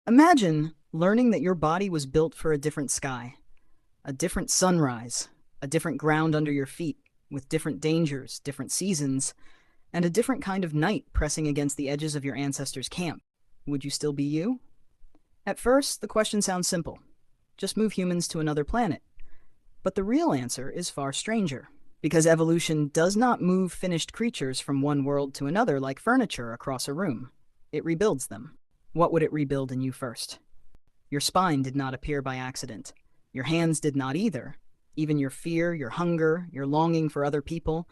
Imagine learning that your body was built for a different sky, a different sunrise, a different ground under your feet, with different dangers, different seasons, and a different kind of night pressing against the edges of your ancestors' camp. Would you still be you? At first, the question sounds simple. Just move humans to another planet. But the real answer is far stranger, because evolution does not move finished creatures from one world to another like furniture across a room. It rebuilds them. What would it rebuild in you first? Your spine did not appear by accident. Your hands did not either. Even your fear, your hunger, your longing for other people,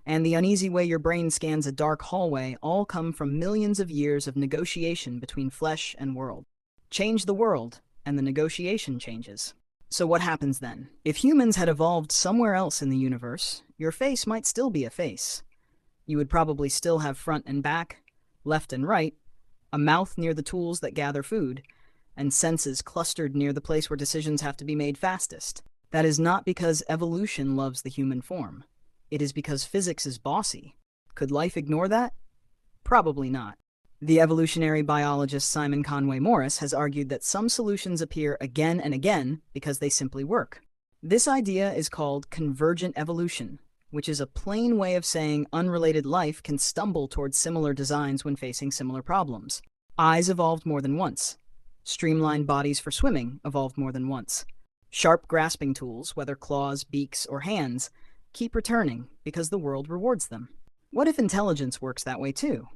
and the uneasy way your brain scans a dark hallway all come from millions of years of negotiation between flesh and world. Change the world, and the negotiation changes. So what happens then? If humans had evolved somewhere else in the universe, your face might still be a face. You would probably still have front and back, left and right, a mouth near the tools that gather food, and senses clustered near the place where decisions have to be made fastest. That is not because evolution loves the human form. It is because physics is bossy. Could life ignore that? Probably not. The evolutionary biologist Simon Conway Morris has argued that some solutions appear again and again because they simply work. This idea is called convergent evolution, which is a plain way of saying unrelated life can stumble towards similar designs when facing similar problems. Eyes evolved more than once. Streamlined bodies for swimming evolved more than once. Sharp grasping tools, whether claws, beaks, or hands, keep returning because the world rewards them. What if intelligence works that way too?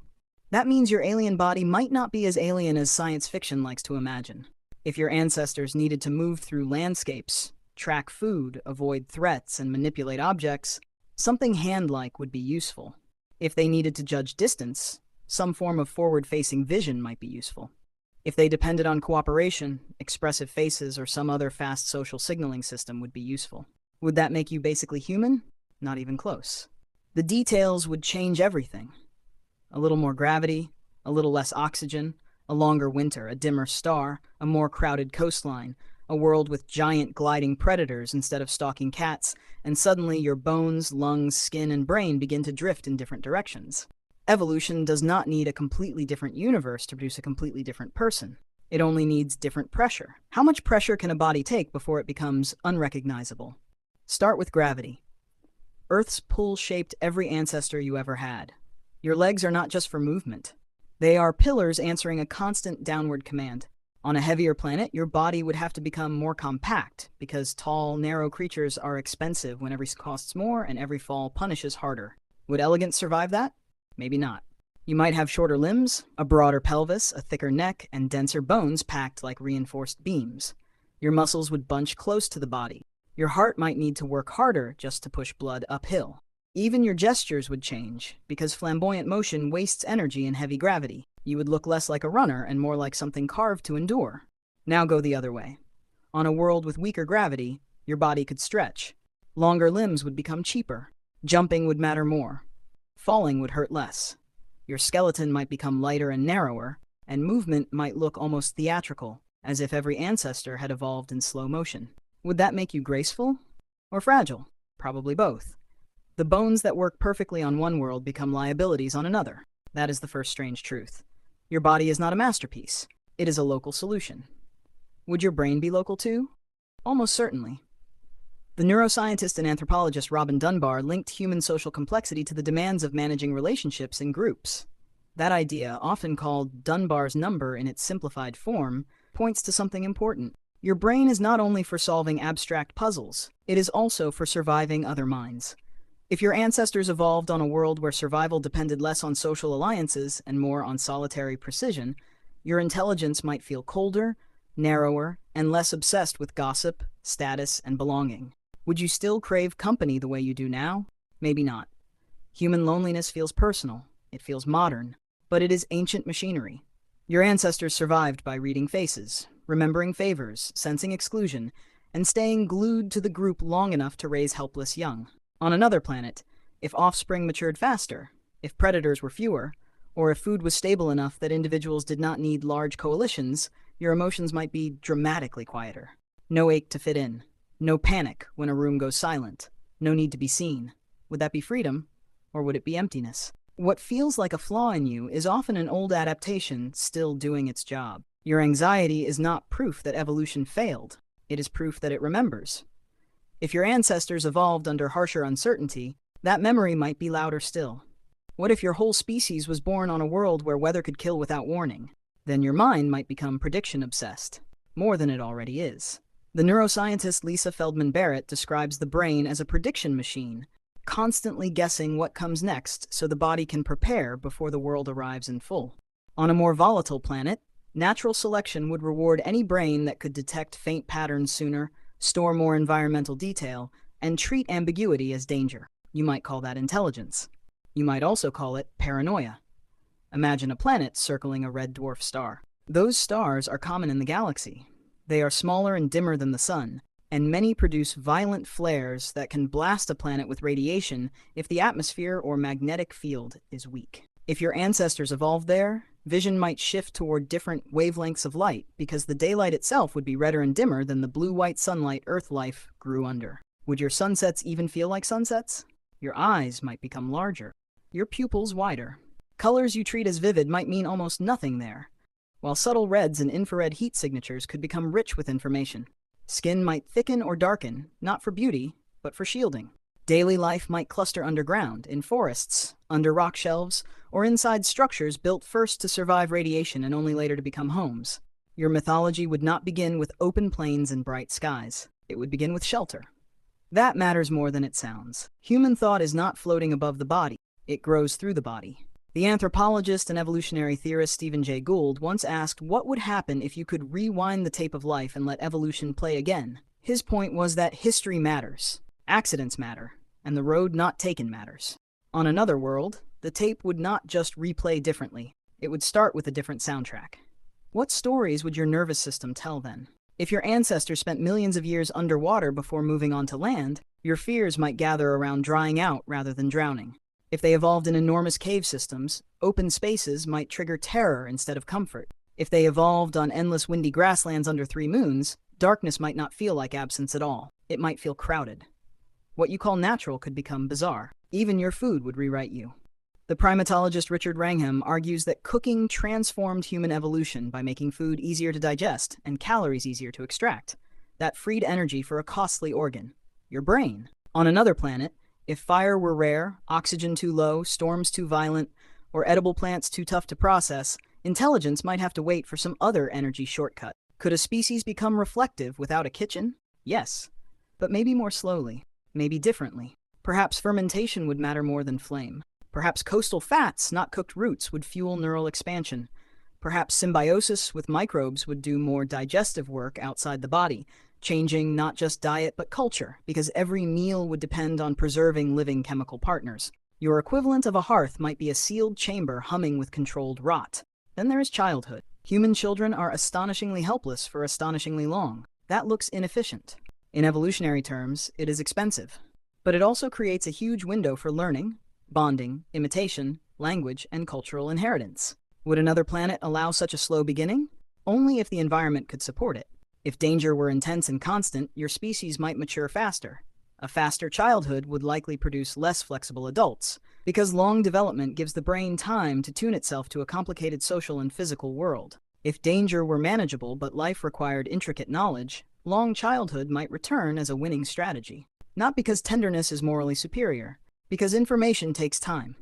That means your alien body might not be as alien as science fiction likes to imagine. If your ancestors needed to move through landscapes, track food, avoid threats, and manipulate objects, something hand-like would be useful. If they needed to judge distance, some form of forward-facing vision might be useful. If they depended on cooperation, expressive faces, or some other fast social signaling system would be useful. Would that make you basically human? Not even close. The details would change everything. A little more gravity, a little less oxygen, a longer winter, a dimmer star, a more crowded coastline, a world with giant gliding predators instead of stalking cats, and suddenly your bones, lungs, skin, and brain begin to drift in different directions. Evolution does not need a completely different universe to produce a completely different person. It only needs different pressure. How much pressure can a body take before it becomes unrecognizable? Start with gravity. Earth's pull shaped every ancestor you ever had. Your legs are not just for movement. They are pillars answering a constant downward command. On a heavier planet, your body would have to become more compact because tall, narrow creatures are expensive when every costs more and every fall punishes harder. Would elegance survive that? Maybe not. You might have shorter limbs, a broader pelvis, a thicker neck, and denser bones packed like reinforced beams. Your muscles would bunch close to the body. Your heart might need to work harder just to push blood uphill. Even your gestures would change, because flamboyant motion wastes energy in heavy gravity. You would look less like a runner and more like something carved to endure. Now go the other way. On a world with weaker gravity, your body could stretch. Longer limbs would become cheaper. Jumping would matter more. Falling would hurt less. Your skeleton might become lighter and narrower, and movement might look almost theatrical, as if every ancestor had evolved in slow motion. Would that make you graceful? Or fragile? Probably both. The bones that work perfectly on one world become liabilities on another. That is the first strange truth. Your body is not a masterpiece. It is a local solution. Would your brain be local too? Almost certainly. The neuroscientist and anthropologist Robin Dunbar linked human social complexity to the demands of managing relationships in groups. That idea, often called Dunbar's number in its simplified form, points to something important. Your brain is not only for solving abstract puzzles, it is also for surviving other minds. If your ancestors evolved on a world where survival depended less on social alliances and more on solitary precision, your intelligence might feel colder, narrower, and less obsessed with gossip, status, and belonging. Would you still crave company the way you do now? Maybe not. Human loneliness feels personal, it feels modern, but it is ancient machinery. Your ancestors survived by reading faces, remembering favors, sensing exclusion, and staying glued to the group long enough to raise helpless young. On another planet, if offspring matured faster, if predators were fewer, or if food was stable enough that individuals did not need large coalitions, your emotions might be dramatically quieter. No ache to fit in. No panic when a room goes silent. No need to be seen. Would that be freedom, or would it be emptiness? What feels like a flaw in you is often an old adaptation still doing its job. Your anxiety is not proof that evolution failed. It is proof that it remembers. If your ancestors evolved under harsher uncertainty, that memory might be louder still. What if your whole species was born on a world where weather could kill without warning? Then your mind might become prediction-obsessed, more than it already is. The neuroscientist Lisa Feldman Barrett describes the brain as a prediction machine, constantly guessing what comes next so the body can prepare before the world arrives in full. On a more volatile planet, natural selection would reward any brain that could detect faint patterns sooner, store more environmental detail, and treat ambiguity as danger. You might call that intelligence. You might also call it paranoia. Imagine a planet circling a red dwarf star. Those stars are common in the galaxy. They are smaller and dimmer than the sun, and many produce violent flares that can blast a planet with radiation if the atmosphere or magnetic field is weak. If your ancestors evolved there, vision might shift toward different wavelengths of light because the daylight itself would be redder and dimmer than the blue-white sunlight Earth life grew under. Would your sunsets even feel like sunsets? Your eyes might become larger, your pupils wider. Colors you treat as vivid might mean almost nothing there, while subtle reds and infrared heat signatures could become rich with information. Skin might thicken or darken, not for beauty, but for shielding. Daily life might cluster underground, in forests, under rock shelves, or inside structures built first to survive radiation and only later to become homes. Your mythology would not begin with open plains and bright skies. It would begin with shelter. That matters more than it sounds. Human thought is not floating above the body. It grows through the body. The anthropologist and evolutionary theorist Stephen Jay Gould once asked what would happen if you could rewind the tape of life and let evolution play again. His point was that history matters, accidents matter, and the road not taken matters. On another world, the tape would not just replay differently. It would start with a different soundtrack. What stories would your nervous system tell then? If your ancestors spent millions of years underwater before moving onto land, your fears might gather around drying out rather than drowning. If they evolved in enormous cave systems, open spaces might trigger terror instead of comfort. If they evolved on endless windy grasslands under 3 moons, darkness might not feel like absence at all. It might feel crowded. What you call natural could become bizarre. Even your food would rewrite you. The primatologist Richard Wrangham argues that cooking transformed human evolution by making food easier to digest and calories easier to extract. That freed energy for a costly organ, your brain. On another planet, if fire were rare, oxygen too low, storms too violent, or edible plants too tough to process, intelligence might have to wait for some other energy shortcut. Could a species become reflective without a kitchen? Yes, but maybe more slowly, maybe differently. Perhaps fermentation would matter more than flame. Perhaps coastal fats, not cooked roots, would fuel neural expansion. Perhaps symbiosis with microbes would do more digestive work outside the body, changing not just diet but culture, because every meal would depend on preserving living chemical partners. Your equivalent of a hearth might be a sealed chamber humming with controlled rot. Then there is childhood. Human children are astonishingly helpless for astonishingly long. That looks inefficient. In evolutionary terms, it is expensive. But it also creates a huge window for learning, bonding, imitation, language, and cultural inheritance. Would another planet allow such a slow beginning? Only if the environment could support it. If danger were intense and constant, your species might mature faster. A faster childhood would likely produce less flexible adults, because long development gives the brain time to tune itself to a complicated social and physical world. If danger were manageable but life required intricate knowledge, long childhood might return as a winning strategy. Not because tenderness is morally superior, because information takes time.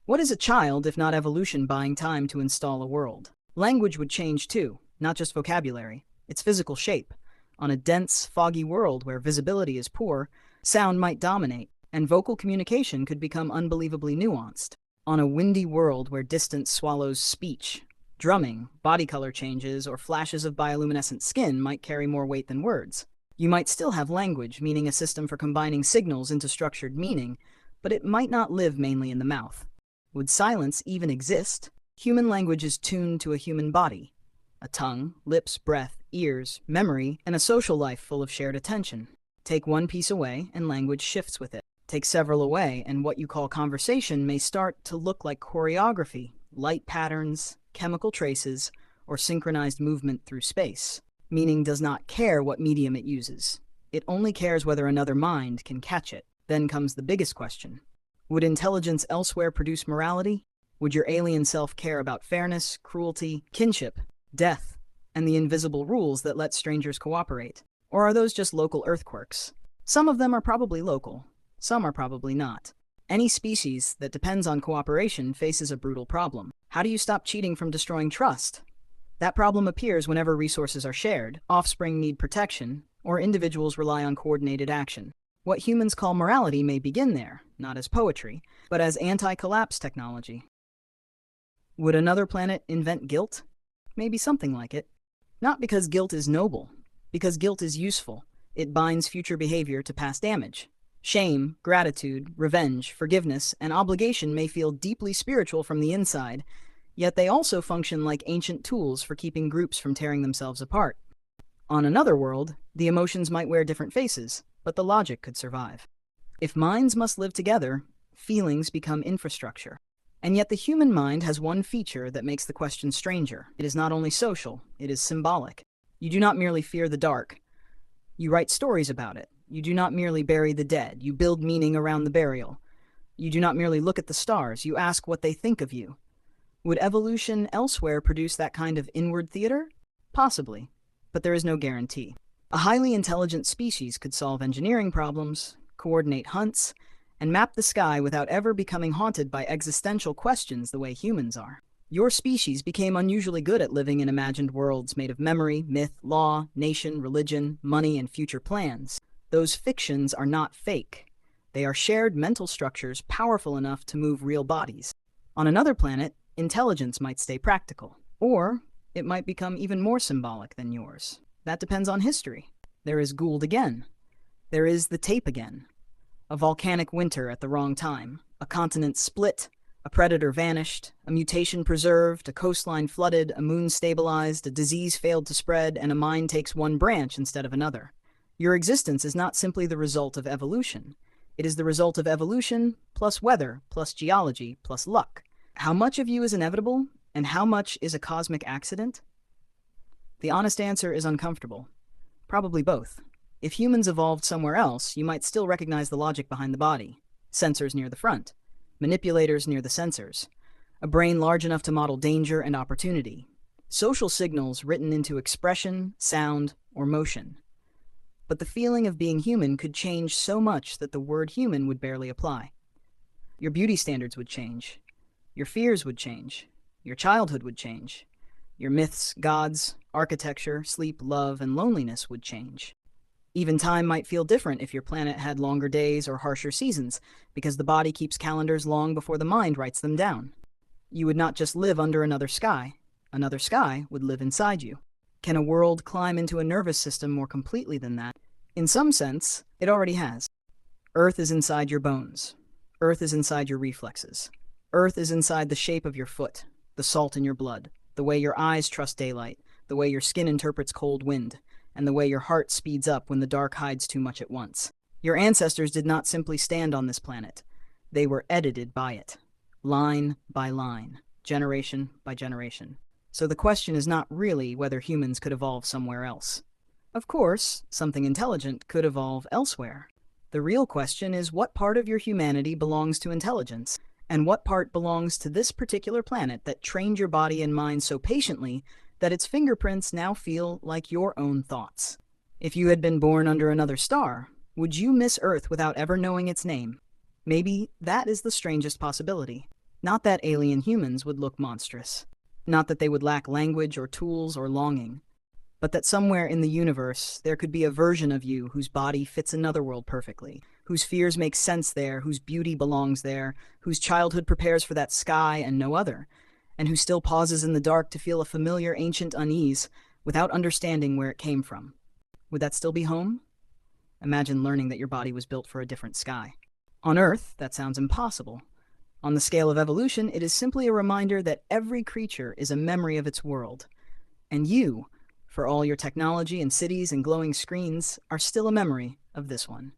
What is a child if not evolution buying time to install a world? Language would change too, not just vocabulary. Its physical shape. On a dense, foggy world where visibility is poor, sound might dominate, and vocal communication could become unbelievably nuanced. On a windy world where distance swallows speech, drumming, body color changes, or flashes of bioluminescent skin might carry more weight than words. You might still have language, meaning a system for combining signals into structured meaning, but it might not live mainly in the mouth. Would silence even exist? Human language is tuned to a human body. A tongue, lips, breath, ears, memory, and a social life full of shared attention. Take one piece away, and language shifts with it. Take several away, and what you call conversation may start to look like choreography, light patterns, chemical traces, or synchronized movement through space. Meaning does not care what medium it uses. It only cares whether another mind can catch it. Then comes the biggest question. Would intelligence elsewhere produce morality? Would your alien self care about fairness, cruelty, kinship, death? and the invisible rules that let strangers cooperate? Or are those just local Earth quirks? Some of them are probably local, some are probably not. Any species that depends on cooperation faces a brutal problem. How do you stop cheating from destroying trust? That problem appears whenever resources are shared, offspring need protection, or individuals rely on coordinated action. What humans call morality may begin there, not as poetry, but as anti-collapse technology. Would another planet invent guilt? Maybe something like it. Not because guilt is noble, because guilt is useful. It binds future behavior to past damage. Shame, gratitude, revenge, forgiveness, and obligation may feel deeply spiritual from the inside, yet they also function like ancient tools for keeping groups from tearing themselves apart. On another world, the emotions might wear different faces, but the logic could survive. If minds must live together, feelings become infrastructure. And yet the human mind has one feature that makes the question stranger. It is not only social, it is symbolic. You do not merely fear the dark. You write stories about it. You do not merely bury the dead. You build meaning around the burial. You do not merely look at the stars. You ask what they think of you. Would evolution elsewhere produce that kind of inward theater? Possibly, but there is no guarantee. A highly intelligent species could solve engineering problems, coordinate hunts, and map the sky without ever becoming haunted by existential questions the way humans are. Your species became unusually good at living in imagined worlds made of memory, myth, law, nation, religion, money, and future plans. Those fictions are not fake. They are shared mental structures powerful enough to move real bodies. On another planet, intelligence might stay practical, or it might become even more symbolic than yours. That depends on history. There is Gould again. There is the tape again. A volcanic winter at the wrong time. A continent split. A predator vanished. A mutation preserved. A coastline flooded. A moon stabilized. A disease failed to spread. And a mind takes one branch instead of another. Your existence is not simply the result of evolution. It is the result of evolution plus weather plus geology plus luck. How much of you is inevitable and how much is a cosmic accident? The honest answer is uncomfortable. Probably both. If humans evolved somewhere else, you might still recognize the logic behind the body. Sensors near the front. Manipulators near the sensors. A brain large enough to model danger and opportunity. Social signals written into expression, sound, or motion. But the feeling of being human could change so much that the word human would barely apply. Your beauty standards would change. Your fears would change. Your childhood would change. Your myths, gods, architecture, sleep, love, and loneliness would change. Even time might feel different if your planet had longer days or harsher seasons, because the body keeps calendars long before the mind writes them down. You would not just live under another sky would live inside you. Can a world climb into a nervous system more completely than that? In some sense, it already has. Earth is inside your bones. Earth is inside your reflexes. Earth is inside the shape of your foot, the salt in your blood, the way your eyes trust daylight, the way your skin interprets cold wind, and the way your heart speeds up when the dark hides too much at once. Your ancestors did not simply stand on this planet. They were edited by it, line by line, generation by generation. So the question is not really whether humans could evolve somewhere else. Of course, something intelligent could evolve elsewhere. The real question is what part of your humanity belongs to intelligence, and what part belongs to this particular planet that trained your body and mind so patiently that its fingerprints now feel like your own thoughts. If you had been born under another star, would you miss Earth without ever knowing its name? Maybe that is the strangest possibility. Not that alien humans would look monstrous. Not that they would lack language or tools or longing. But that somewhere in the universe there could be a version of you whose body fits another world perfectly, whose fears make sense there, whose beauty belongs there, whose childhood prepares for that sky and no other, and who still pauses in the dark to feel a familiar ancient unease without understanding where it came from. Would that still be home? Imagine learning that your body was built for a different sky. On Earth, that sounds impossible. On the scale of evolution, it is simply a reminder that every creature is a memory of its world. And you, for all your technology and cities and glowing screens, are still a memory of this one.